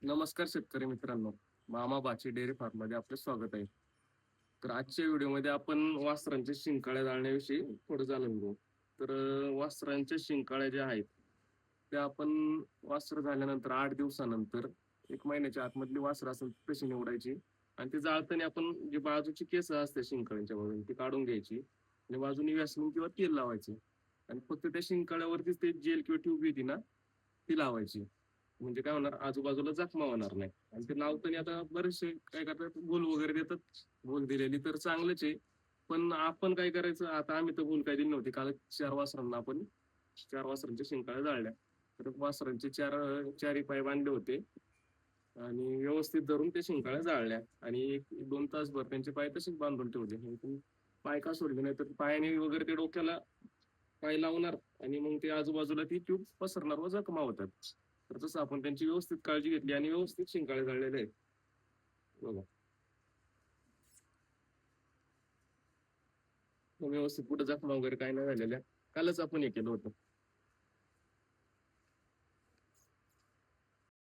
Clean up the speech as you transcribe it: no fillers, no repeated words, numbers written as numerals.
नमस्कार शेतकरी मित्रांनो. मामा बाची डेअरी फार्म मध्ये आपले स्वागत आहे. तर आजच्या व्हिडिओमध्ये आपण वासरांच्या शिंकाळ्या जाळण्याविषयी थोडं जाणून घेऊ. तर वासरांच्या शिंकाळ्या ज्या आहेत त्या आपण वासर झाल्यानंतर 8 दिवसानंतर 1 महिन्याच्या आतमधली वासरं असेल तशी निवडायची आणि ते जाळताना आपण जी बाजूची केस असते शिंकाळ्यांच्या बाजूने ती काढून घ्यायची आणि बाजूने व्यासलीन किंवा तेल लावायचे आणि फक्त त्या शिंकाळ्यावरतीच ते जेल किंवा ट्यूब येते ना ती लावायची. म्हणजे काय होणार, आजूबाजूला जखमा होणार नाही. आणि ते लावताना आता बरेचसे काय करतात, भूल वगैरे देतात. भूल दिलेली तर चांगलंच आहे. पण आपण काय करायचं, आता आम्ही तर भूल काय दिली नव्हती. काल 4 वासरांना आपण 4 वासरांच्या शिंकाळ्या जाळल्या. तर वासरांचे चारही पाय बांधले होते आणि व्यवस्थित धरून ते शिंकाळ्या जाळल्या आणि 1-2 तासभर त्यांचे पाय तसेच बांधून ठेवले. आणि पण पाय का सोडले नाही, तर पायाने वगैरे ते डोक्याला पाय लावणार आणि मग ते आजूबाजूला ती ट्यूब पसरणार व जखमा होतात. तर तसं आपण त्यांची व्यवस्थित काळजी घेतली आणि व्यवस्थित शिंकाळे झालेले आहेत बघा. मग व्यवस्थित कुठं जखमा वगैरे काय नाही झालेल्या. कालच आपण हे केलं होतं.